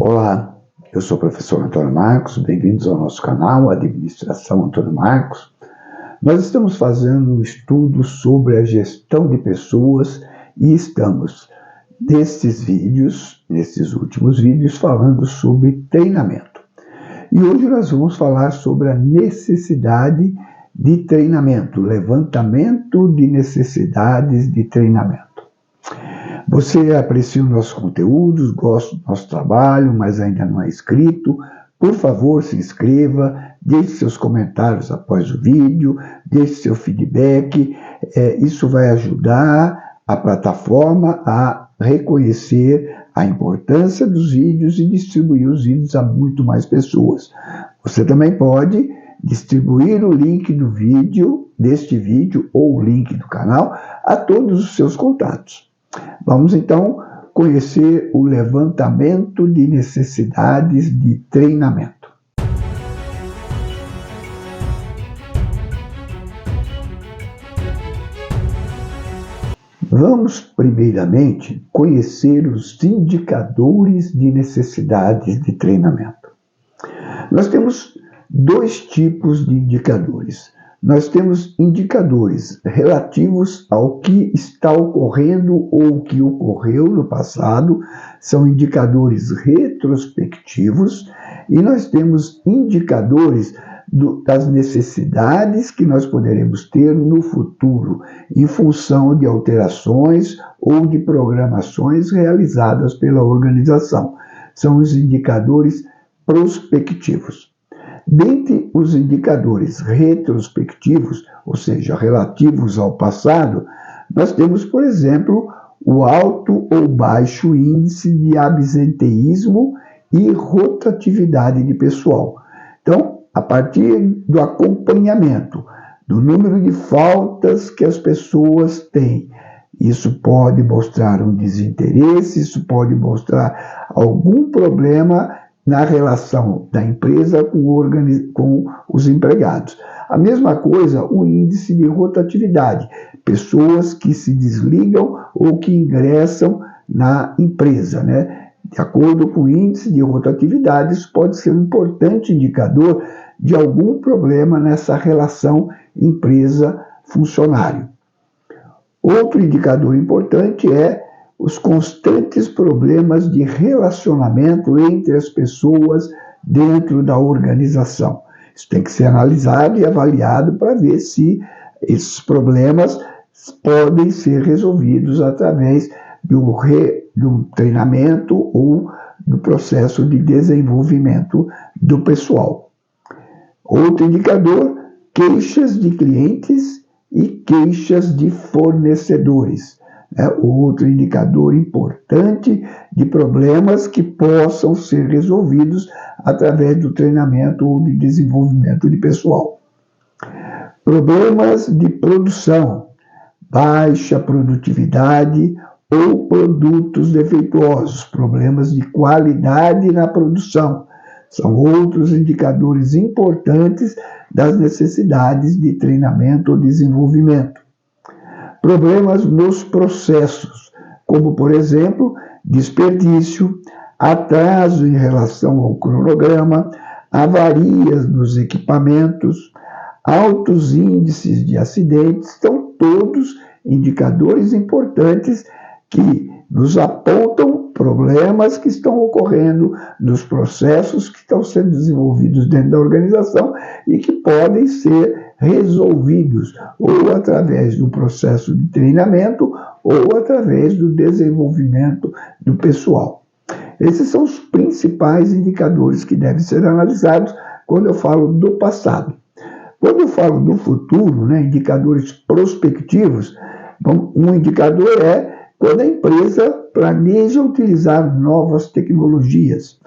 Olá, eu sou o professor Antônio Marcos, bem-vindos ao nosso canal Administração Antônio Marcos. Nós estamos fazendo um estudo sobre a gestão de pessoas e estamos, nesses últimos vídeos, falando sobre treinamento. E hoje nós vamos falar sobre a necessidade de treinamento, levantamento de necessidades de treinamento. Você aprecia os nossos conteúdos, gosta do nosso trabalho, mas ainda não é inscrito? Por favor, se inscreva, deixe seus comentários após o vídeo, deixe seu feedback. Isso vai ajudar a plataforma a reconhecer a importância dos vídeos e distribuir os vídeos a muito mais pessoas. Você também pode distribuir o link deste vídeo ou o link do canal a todos os seus contatos. Vamos então conhecer o levantamento de necessidades de treinamento. Vamos primeiramente conhecer os indicadores de necessidades de treinamento. Nós temos dois tipos de indicadores. Nós temos indicadores relativos ao que está ocorrendo ou que ocorreu no passado, são indicadores retrospectivos, e nós temos indicadores das necessidades que nós poderemos ter no futuro, em função de alterações ou de programações realizadas pela organização. São os indicadores prospectivos. Dentre os indicadores retrospectivos, ou seja, relativos ao passado, nós temos, por exemplo, o alto ou baixo índice de absenteísmo e rotatividade de pessoal. Então, a partir do acompanhamento do número de faltas que as pessoas têm, isso pode mostrar um desinteresse, isso pode mostrar algum problema na relação da empresa com os empregados. A mesma coisa, o índice de rotatividade, pessoas que se desligam ou que ingressam na empresa, né? De acordo com o índice de rotatividade, isso pode ser um importante indicador de algum problema nessa relação empresa-funcionário. Outro indicador importante é os constantes problemas de relacionamento entre as pessoas dentro da organização. Isso tem que ser analisado e avaliado para ver se esses problemas podem ser resolvidos através do treinamento ou do processo de desenvolvimento do pessoal. Outro indicador, queixas de clientes e queixas de fornecedores. Outro indicador importante de problemas que possam ser resolvidos através do treinamento ou de desenvolvimento de pessoal. Problemas de produção, baixa produtividade ou produtos defeituosos, problemas de qualidade na produção, são outros indicadores importantes das necessidades de treinamento ou desenvolvimento. Problemas nos processos, como, por exemplo, desperdício, atraso em relação ao cronograma, avarias nos equipamentos, altos índices de acidentes, são todos indicadores importantes que nos apontam problemas que estão ocorrendo nos processos que estão sendo desenvolvidos dentro da organização e que podem ser resolvidos ou através do processo de treinamento ou através do desenvolvimento do pessoal. Esses são os principais indicadores que devem ser analisados quando eu falo do passado. Quando eu falo do futuro, indicadores prospectivos, um indicador é quando a empresa planeja utilizar novas tecnologias,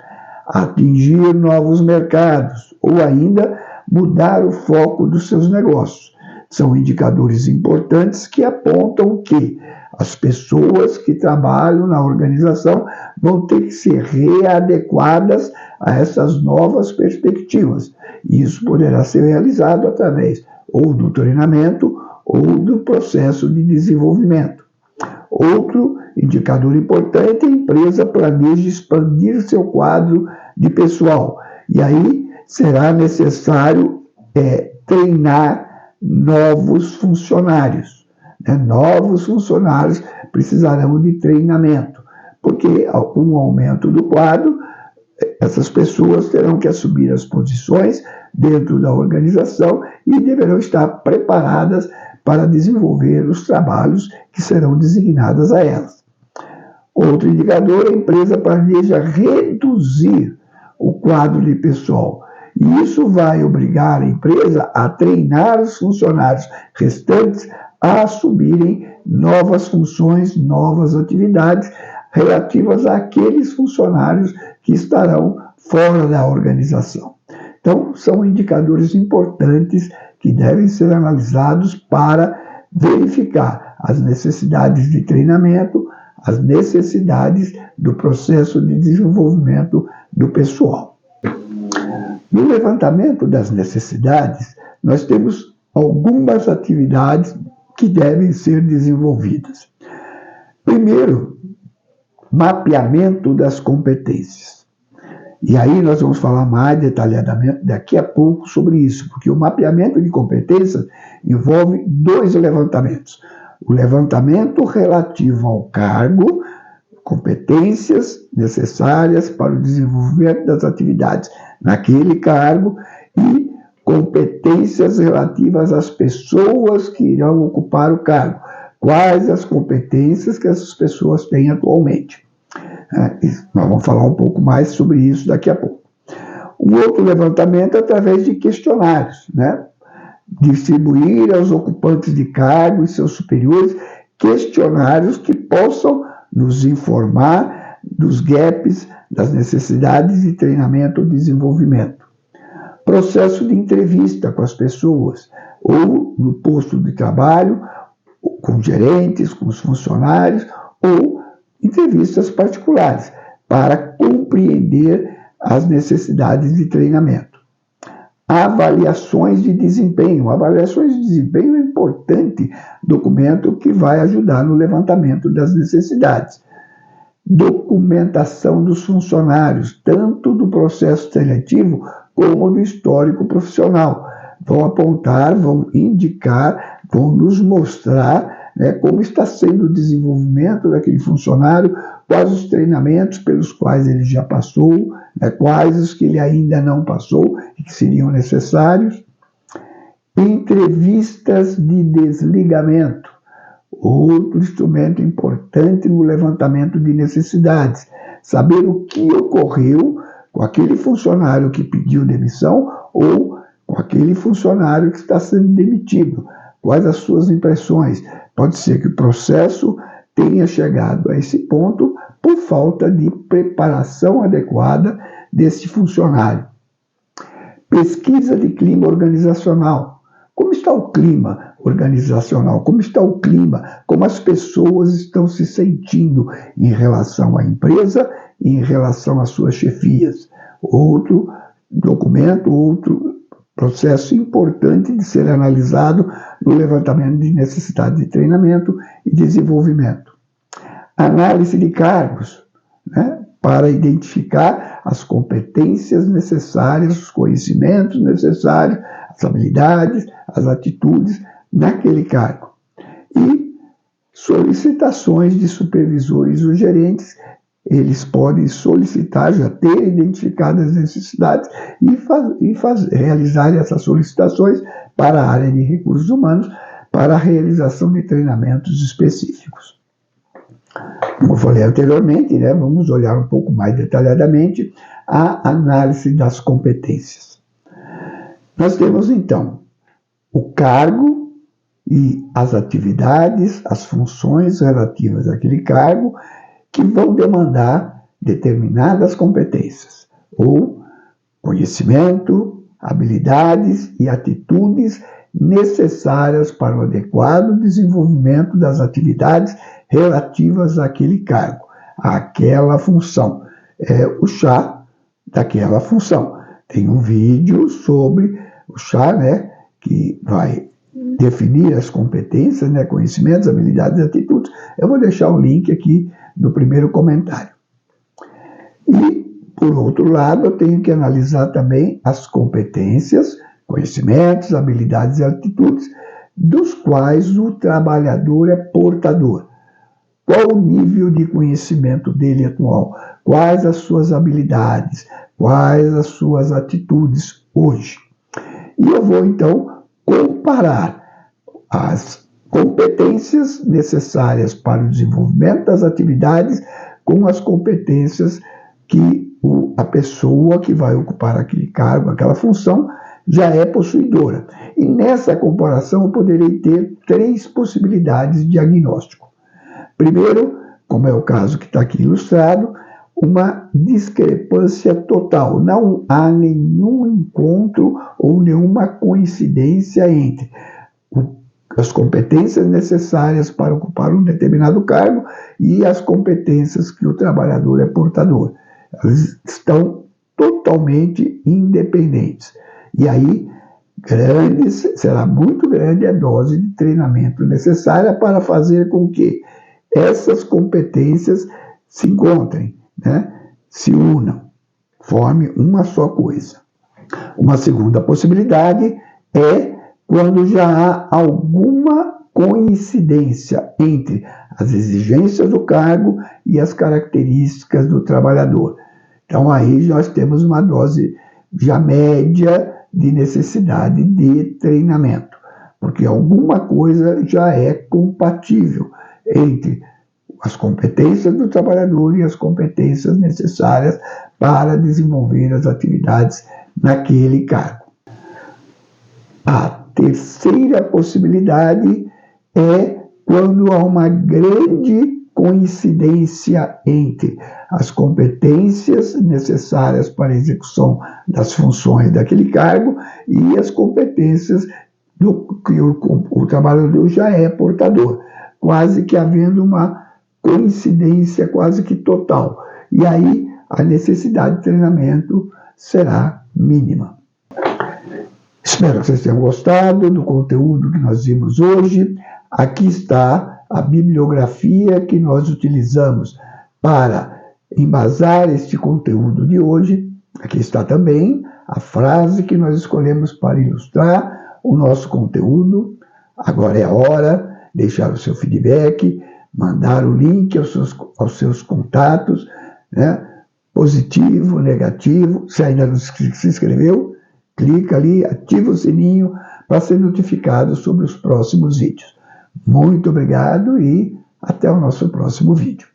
atingir novos mercados ou ainda mudar o foco dos seus negócios. São indicadores importantes que apontam que as pessoas que trabalham na organização vão ter que ser readequadas a essas novas perspectivas. Isso poderá ser realizado através ou do treinamento ou do processo de desenvolvimento. Outro indicador importante, a empresa planeja expandir seu quadro de pessoal. E aí será necessário treinar novos funcionários. Novos funcionários precisarão de treinamento, porque com o aumento do quadro, essas pessoas terão que assumir as posições dentro da organização e deverão estar preparadas para desenvolver os trabalhos que serão designados a elas. Outro indicador, a empresa planeja reduzir o quadro de pessoal. E isso vai obrigar a empresa a treinar os funcionários restantes a assumirem novas funções, novas atividades relativas àqueles funcionários que estarão fora da organização. Então, são indicadores importantes que devem ser analisados para verificar as necessidades de treinamento, as necessidades do processo de desenvolvimento do pessoal. No levantamento das necessidades, nós temos algumas atividades que devem ser desenvolvidas. Primeiro, mapeamento das competências. E aí nós vamos falar mais detalhadamente daqui a pouco sobre isso, porque o mapeamento de competências envolve dois levantamentos. O levantamento relativo ao cargo, competências necessárias para o desenvolvimento das atividades naquele cargo e competências relativas às pessoas que irão ocupar o cargo. Quais as competências que essas pessoas têm atualmente? Nós vamos falar um pouco mais sobre isso daqui a pouco. Um outro levantamento é através de questionários, distribuir aos ocupantes de cargo e seus superiores questionários que possam nos informar dos gaps, das necessidades de treinamento ou desenvolvimento. Processo de entrevista com as pessoas, ou no posto de trabalho, com gerentes, com os funcionários, ou entrevistas particulares, para compreender as necessidades de treinamento. Avaliações de desempenho. Avaliações de desempenho é um importante documento que vai ajudar no levantamento das necessidades. Documentação dos funcionários, tanto do processo seletivo como do histórico profissional. Vão apontar, vão indicar, vão nos mostrar como está sendo o desenvolvimento daquele funcionário, quais os treinamentos pelos quais ele já passou, quais os que ele ainda não passou e que seriam necessários. Entrevistas de desligamento, outro instrumento importante no levantamento de necessidades. Saber o que ocorreu com aquele funcionário que pediu demissão ou com aquele funcionário que está sendo demitido. Quais as suas impressões? Pode ser que o processo tenha chegado a esse ponto por falta de preparação adequada desse funcionário. Pesquisa de clima organizacional. Como está o clima organizacional? Como está o clima? Como as pessoas estão se sentindo em relação à empresa e em relação às suas chefias? Outro documento, outro processo importante de ser analisado no levantamento de necessidade de treinamento e desenvolvimento. Análise de cargos, para identificar as competências necessárias, os conhecimentos necessários, as habilidades, as atitudes naquele cargo. E solicitações de supervisores ou gerentes. Eles podem solicitar, já ter identificado as necessidades e realizar essas solicitações para a área de recursos humanos para a realização de treinamentos específicos. Como eu falei anteriormente, vamos olhar um pouco mais detalhadamente a análise das competências. Nós temos, então, o cargo e as atividades, as funções relativas àquele cargo, que vão demandar determinadas competências, ou conhecimento, habilidades e atitudes necessárias para o adequado desenvolvimento das atividades relativas àquele cargo, àquela função. É o chá daquela função. Tem um vídeo sobre o chá, que vai definir as competências, né, conhecimentos, habilidades e atitudes, eu vou deixar o link aqui no primeiro comentário. E, por outro lado, eu tenho que analisar também as competências, conhecimentos, habilidades e atitudes dos quais o trabalhador é portador. Qual o nível de conhecimento dele atual? Quais as suas habilidades? Quais as suas atitudes hoje? E eu vou, então, comparar as competências necessárias para o desenvolvimento das atividades com as competências que a pessoa que vai ocupar aquele cargo, aquela função, já é possuidora. E nessa comparação eu poderei ter 3 possibilidades de diagnóstico. Primeiro, como é o caso que está aqui ilustrado, uma discrepância total. Não há nenhum encontro ou nenhuma coincidência entre as competências necessárias para ocupar um determinado cargo e as competências que o trabalhador é portador. Elas estão totalmente independentes. E aí, será muito grande a dose de treinamento necessária para fazer com que essas competências se encontrem, né? Se unam, formem uma só coisa. Uma segunda possibilidade é quando já há alguma coincidência entre as exigências do cargo e as características do trabalhador. Então, aí nós temos uma dose já média de necessidade de treinamento, porque alguma coisa já é compatível entre as competências do trabalhador e as competências necessárias para desenvolver as atividades naquele cargo. A terceira possibilidade é quando há uma grande coincidência entre as competências necessárias para a execução das funções daquele cargo e as competências do que o trabalhador já é portador, quase que havendo uma coincidência quase que total. E aí a necessidade de treinamento será mínima. Espero que vocês tenham gostado do conteúdo que nós vimos hoje. Aqui está a bibliografia que nós utilizamos para embasar este conteúdo de hoje. Aqui está também a frase que nós escolhemos para ilustrar o nosso conteúdo. Agora é a hora de deixar o seu feedback, mandar o link aos seus contatos, né? Positivo, negativo. Se ainda não se inscreveu, clica ali, ativa o sininho para ser notificado sobre os próximos vídeos. Muito obrigado e até o nosso próximo vídeo.